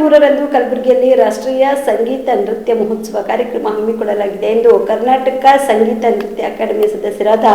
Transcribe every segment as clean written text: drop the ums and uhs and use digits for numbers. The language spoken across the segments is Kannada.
23ರಂದು ಕಲಬುರಗಿಯಲ್ಲಿ ರಾಷ್ಟ್ರೀಯ ಸಂಗೀತ ನೃತ್ಯ ಮಹೋತ್ಸವ ಕಾರ್ಯಕ್ರಮ ಹಮ್ಮಿಕೊಳ್ಳಲಾಗಿದೆ ಎಂದು ಕರ್ನಾಟಕ ಸಂಗೀತ ನೃತ್ಯ ಅಕಾಡೆಮಿ ಸದಸ್ಯರಾದ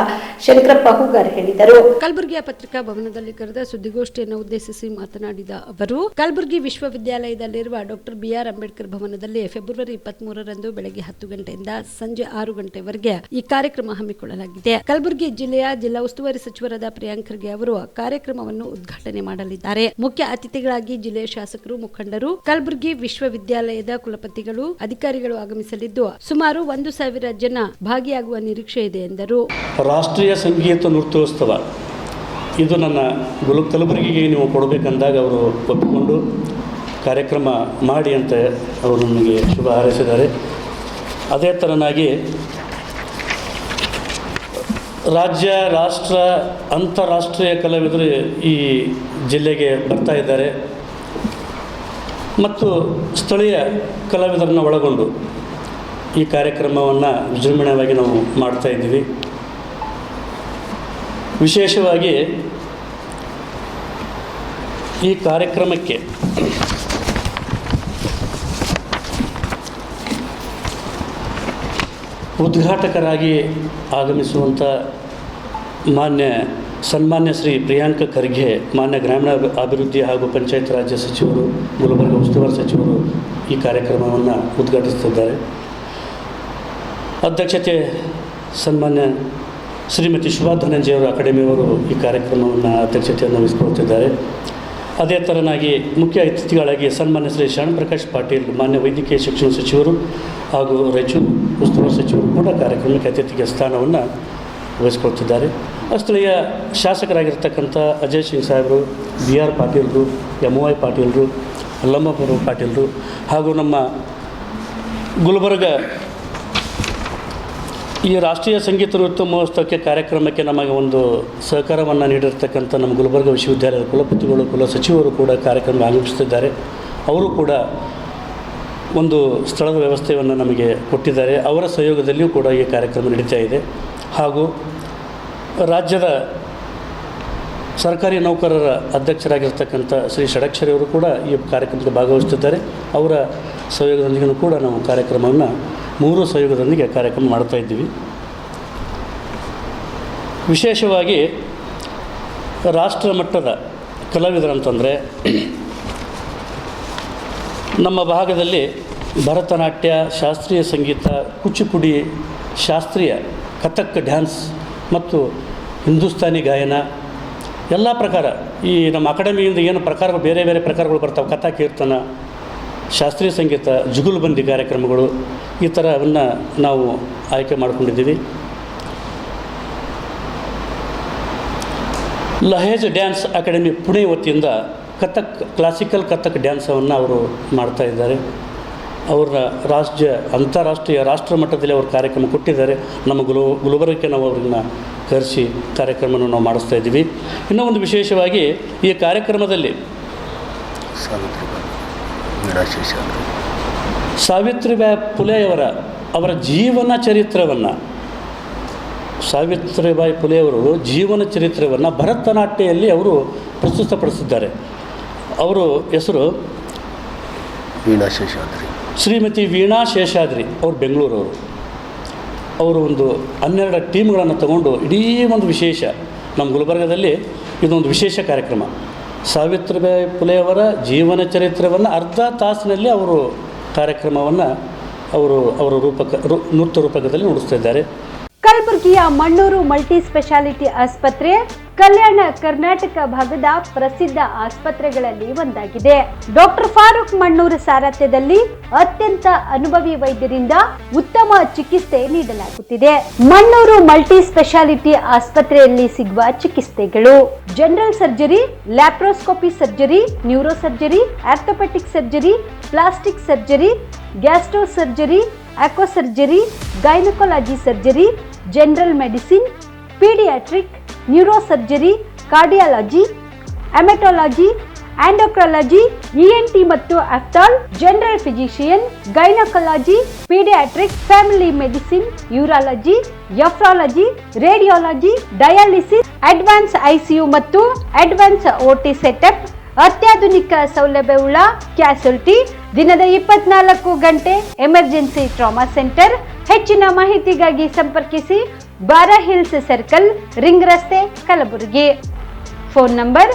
ಶಂಕರಪ್ಪ ಹೂಗಾರ್ ಹೇಳಿದರು. ಕಲಬುರಗಿಯ ಪತ್ರಿಕಾ ಭವನದಲ್ಲಿ ಕರೆದ ಸುದ್ದಿಗೋಷ್ಠಿಯನ್ನು ಉದ್ದೇಶಿಸಿ ಮಾತನಾಡಿದ ಅವರು, ಕಲಬುರಗಿ ವಿಶ್ವವಿದ್ಯಾಲಯದಲ್ಲಿರುವ ಡಾಕ್ಟರ್ ಬಿಆರ್ ಅಂಬೇಡ್ಕರ್ ಭವನದಲ್ಲಿ ಫೆಬ್ರವರಿ 23ರಂದು ಬೆಳಗ್ಗೆ 10 ಗಂಟೆಯಿಂದ ಸಂಜೆ 6 ಗಂಟೆವರೆಗೆ ಈ ಕಾರ್ಯಕ್ರಮ ಹಮ್ಮಿಕೊಳ್ಳಲಾಗಿದೆ. ಕಲಬುರಗಿ ಜಿಲ್ಲಾ ಉಸ್ತುವಾರಿ ಸಚಿವರಾದ ಪ್ರಿಯಾಂಕ್ ಖರ್ಗೆ ಅವರು ಕಾರ್ಯಕ್ರಮವನ್ನು ಉದ್ಘಾಟನೆ ಮಾಡಲಿದ್ದಾರೆ. ಮುಖ್ಯ ಅತಿಥಿಗಳಾಗಿ ಜಿಲ್ಲೆಯ ಶಾಸಕರು, ಮುಖಂಡರು, ಕಲಬುರಗಿ ವಿಶ್ವವಿದ್ಯಾಲಯದ ಕುಲಪತಿಗಳು, ಅಧಿಕಾರಿಗಳು ಆಗಮಿಸಲಿದ್ದು ಸುಮಾರು 1,000 ಜನ ಭಾಗಿಯಾಗುವ ನಿರೀಕ್ಷೆ ಇದೆ ಎಂದರು. ರಾಷ್ಟ್ರೀಯ ಸಂಗೀತ ನೃತ್ಯೋತ್ಸವ ಇದು ನನ್ನ ಕಲಬುರಗಿಗೆ ನೀವು ಕೊಡಬೇಕಂದಾಗ ಅವರು ಒಪ್ಪಿಕೊಂಡು ಕಾರ್ಯಕ್ರಮ ಮಾಡಿ ಅಂತ ಅವರು ನನಗೆ ಶುಭ ಹಾರೈಸಿದ್ದಾರೆ. ಅದೇ ಥರನಾಗಿ ರಾಜ್ಯ, ರಾಷ್ಟ್ರ, ಅಂತಾರಾಷ್ಟ್ರೀಯ ಕಲಾವಿದರು ಈ ಜಿಲ್ಲೆಗೆ ಬರ್ತಾ ಇದ್ದಾರೆ ಮತ್ತು ಸ್ಥಳೀಯ ಕಲಾವಿದರನ್ನು ಒಳಗೊಂಡು ಈ ಕಾರ್ಯಕ್ರಮವನ್ನು ವಿಜೃಂಭಣೆಯಾಗಿ ನಾವು ಮಾಡ್ತಾ ಇದ್ದೀವಿ. ವಿಶೇಷವಾಗಿ ಈ ಕಾರ್ಯಕ್ರಮಕ್ಕೆ ಉದ್ಘಾಟಕರಾಗಿ ಆಗಮಿಸುವಂಥ ಸನ್ಮಾನ್ಯ ಶ್ರೀ ಪ್ರಿಯಾಂಕ್ ಖರ್ಗೆ, ಮಾನ್ಯ ಗ್ರಾಮೀಣ ಅಭಿವೃದ್ಧಿ ಹಾಗೂ ಪಂಚಾಯತ್ ರಾಜ್ಯ ಸಚಿವರು, ಗುಲ್ಬರ್ಗ ಉಸ್ತುವಾರಿ ಸಚಿವರು ಈ ಕಾರ್ಯಕ್ರಮವನ್ನು ಉದ್ಘಾಟಿಸುತ್ತಿದ್ದಾರೆ. ಅಧ್ಯಕ್ಷತೆ ಸನ್ಮಾನ್ಯ ಶ್ರೀಮತಿ ಶುಭಾ ಧನಂಜಯವರು ಅಕಾಡೆಮಿಯವರು ಈ ಕಾರ್ಯಕ್ರಮವನ್ನು ಅಧ್ಯಕ್ಷತೆಯನ್ನು ವಹಿಸಿಕೊಳ್ಳುತ್ತಿದ್ದಾರೆ. ಅದೇ ಥರನಾಗಿ ಮುಖ್ಯ ಅತಿಥಿಗಳಾಗಿ ಸನ್ಮಾನ್ಯ ಶ್ರೀ ಶರಣ್ ಪ್ರಕಾಶ್ ಪಾಟೀಲ್, ಮಾನ್ಯ ವೈದ್ಯಕೀಯ ಶಿಕ್ಷಣ ಸಚಿವರು ಹಾಗೂ ರಾಯಚೂರು ಉಸ್ತುವಾರಿ ಸಚಿವರು ಕೂಡ ಕಾರ್ಯಕ್ರಮಕ್ಕೆ ಅತಿಥಿಗೆ ಸ್ಥಾನವನ್ನು ವಹಿಸಿಕೊಳ್ತಿದ್ದಾರೆ. ಸ್ಥಳೀಯ ಶಾಸಕರಾಗಿರ್ತಕ್ಕಂಥ ಅಜಯ್ ಸಿಂಗ್ ಸಾಹೇಬರು, ಬಿ ಆರ್ ಪಾಟೀಲ್ರು, MY ಪಾಟೀಲ್ರು, ಲಂಬಪುರ ಪಾಟೀಲ್ರು ಹಾಗೂ ನಮ್ಮ ಗುಲ್ಬರ್ಗ ಈ ರಾಷ್ಟ್ರೀಯ ಸಂಗೀತ ನೃತ್ಯ ಮಹೋತ್ಸವಕ್ಕೆ ಕಾರ್ಯಕ್ರಮಕ್ಕೆ ನಮಗೆ ಒಂದು ಸಹಕಾರವನ್ನು ನೀಡಿರ್ತಕ್ಕಂಥ ನಮ್ಮ ಗುಲ್ಬರ್ಗ ವಿಶ್ವವಿದ್ಯಾಲಯದ ಕುಲಪತಿಗಳು, ಕುಲ ಸಚಿವರು ಕೂಡ ಕಾರ್ಯಕ್ರಮ ಆಗಮಿಸುತ್ತಿದ್ದಾರೆ. ಅವರು ಕೂಡ ಒಂದು ಸ್ಥಳದ ವ್ಯವಸ್ಥೆಯನ್ನು ನಮಗೆ ಕೊಟ್ಟಿದ್ದಾರೆ. ಅವರ ಸಹಯೋಗದಲ್ಲಿಯೂ ಕೂಡ ಈ ಕಾರ್ಯಕ್ರಮ ನಡೀತಾ ಇದೆ. ಹಾಗೂ ರಾಜ್ಯದ ಸರ್ಕಾರಿ ನೌಕರರ ಅಧ್ಯಕ್ಷರಾಗಿರ್ತಕ್ಕಂಥ ಶ್ರೀ ಷಡಕ್ಷರಿ ಅವರು ಕೂಡ ಈ ಕಾರ್ಯಕ್ರಮಕ್ಕೆ ಭಾಗವಹಿಸುತ್ತಿದ್ದಾರೆ. ಅವರ ಸಹಯೋಗದೊಂದಿಗೂ ಕೂಡ ನಾವು ಕಾರ್ಯಕ್ರಮವನ್ನು 3 ಸಹಯೋಗದೊಂದಿಗೆ ಕಾರ್ಯಕ್ರಮ ಮಾಡ್ತಾ ಇದ್ದೀವಿ. ವಿಶೇಷವಾಗಿ ರಾಷ್ಟ್ರ ಮಟ್ಟದ ಕಲಾವಿದರಂತಂದರೆ ನಮ್ಮ ಭಾಗದಲ್ಲಿ ಭರತನಾಟ್ಯ, ಶಾಸ್ತ್ರೀಯ ಸಂಗೀತ, ಕೂಚಿಪುಡಿ, ಶಾಸ್ತ್ರೀಯ ಕಥಕ್ ಡ್ಯಾನ್ಸ್ ಮತ್ತು ಹಿಂದೂಸ್ತಾನಿ ಗಾಯನ ಎಲ್ಲ ಪ್ರಕಾರ ಈ ನಮ್ಮ ಅಕಾಡೆಮಿಯಿಂದ ಏನು ಪ್ರಕಾರಗಳು ಬೇರೆ ಬೇರೆ ಪ್ರಕಾರಗಳು ಬರ್ತಾವೆ, ಕಥಾ ಕೀರ್ತನ, ಶಾಸ್ತ್ರೀಯ ಸಂಗೀತ, ಜುಗುಲ್ಬಂದಿ ಕಾರ್ಯಕ್ರಮಗಳು, ಈ ಥರವನ್ನು ನಾವು ಆಯ್ಕೆ ಮಾಡಿಕೊಂಡಿದ್ದೀವಿ. ಲಹೇಜ್ ಡ್ಯಾನ್ಸ್ ಅಕಾಡೆಮಿ ಪುಣೆ ವತಿಯಿಂದ ಕ್ಲಾಸಿಕಲ್ ಕಥಕ್ ಡ್ಯಾನ್ಸನ್ನು ಅವರು ಮಾಡ್ತಾ ಇದ್ದಾರೆ. ಅವರ ಅಂತಾರಾಷ್ಟ್ರೀಯ ರಾಷ್ಟ್ರ ಮಟ್ಟದಲ್ಲಿ ಅವರು ಕಾರ್ಯಕ್ರಮ ಕೊಟ್ಟಿದ್ದಾರೆ. ನಮ್ಮ ಗುಲ್ಬರ್ಗಕ್ಕೆ ನಾವು ಅವ್ರನ್ನ ಕರೆಸಿ ಕಾರ್ಯಕ್ರಮವನ್ನು ನಾವು ಮಾಡಿಸ್ತಾ ಇದ್ದೀವಿ. ಇನ್ನೂ ಒಂದು ವಿಶೇಷವಾಗಿ ಈ ಕಾರ್ಯಕ್ರಮದಲ್ಲಿ ಸಾವಿತ್ರಿಬಾಯಿ ಅವರ ಜೀವನ ಚರಿತ್ರೆಯನ್ನು ಸಾವಿತ್ರಿಬಾಯಿ ಫುಲೆಯವರು ಜೀವನ ಚರಿತ್ರೆಯನ್ನು ಭರತನಾಟ್ಯದಲ್ಲಿ ಅವರು ಪ್ರಸ್ತುತಪಡಿಸಿದ್ದಾರೆ. ಅವರು ಹೆಸರು ಶ್ರೀಮತಿ ವೀಣಾ ಶೇಷಾದ್ರಿ, ಅವರು ಬೆಂಗಳೂರವರು. ಅವರು ಒಂದು 12 ಟೀಮ್ಗಳನ್ನು ತಗೊಂಡು ಇಡೀ ಒಂದು ವಿಶೇಷ ನಮ್ಮ ಗುಲ್ಬರ್ಗದಲ್ಲಿ ಇದೊಂದು ವಿಶೇಷ ಕಾರ್ಯಕ್ರಮ. ಸಾವಿತ್ರಿಬಾಯಿ ಫುಲೆಯವರ ಜೀವನ ಚರಿತ್ರೆಯನ್ನು ಅರ್ಧ ತಾಸಿನಲ್ಲಿ ಅವರು ಕಾರ್ಯಕ್ರಮವನ್ನು ಅವರ ನೃತ್ಯ ರೂಪಕದಲ್ಲಿ ನುಡಿಸ್ತಾ ಇದ್ದಾರೆ. ಕಲಬುರಗಿಯ ಮಣ್ಣೂರು ಮಲ್ಟಿ ಸ್ಪೆಷಾಲಿಟಿ ಆಸ್ಪತ್ರೆ ಕಲ್ಯಾಣ ಕರ್ನಾಟಕ ಭಾಗದ ಪ್ರಸಿದ್ಧ ಆಸ್ಪತ್ರೆಗಳಲ್ಲಿ ಒಂದಾಗಿದೆ. ಡಾಕ್ಟರ್ ಫಾರೂಕ್ ಮಣ್ಣೂರು ಸಾರಥ್ಯದಲ್ಲಿ ಅತ್ಯಂತ ಅನುಭವಿ ವೈದ್ಯರಿಂದ ಉತ್ತಮ ಚಿಕಿತ್ಸೆ ನೀಡಲಾಗುತ್ತಿದೆ. ಮಣ್ಣೂರು ಮಲ್ಟಿ ಸ್ಪೆಷಾಲಿಟಿ ಆಸ್ಪತ್ರೆಯಲ್ಲಿ ಸಿಗುವ ಚಿಕಿತ್ಸೆಗಳು: general surgery, laparoscopy surgery, neuro surgery, orthopaedic surgery, plastic surgery, gastro surgery, ಆಕ್ವಾ surgery, gynaecology surgery, general medicine, paediatric, neuro surgery, cardiology, haematology, endocrinology, ENT ಮತ್ತು ophthal, general physician, gynaecology, paediatric, family medicine, urology, nephrology, radiology, dialysis, advance ICU ಮತ್ತು ಅಡ್ವಾನ್ಸ್ OT ಸೆಟಪ್, ಅತ್ಯಾಧುನಿಕ ಸೌಲಭ್ಯವುಳ್ಳ ಕ್ಯಾಸುಲಿಟಿ, ದಿನದ 24 ಗಂಟೆ ಎಮರ್ಜೆನ್ಸಿ ಟ್ರಾಮಾ ಸೆಂಟರ್. ಹೆಚ್ಚಿನ ಮಾಹಿತಿಗಾಗಿ ಸಂಪರ್ಕಿಸಿ ಬಾರಾ ಹಿಲ್ಸ್ ಸರ್ಕಲ್, ರಿಂಗ್ ರಸ್ತೆ, ಕಲಬುರಗಿ. Phone number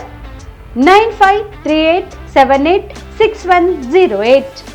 9538786108.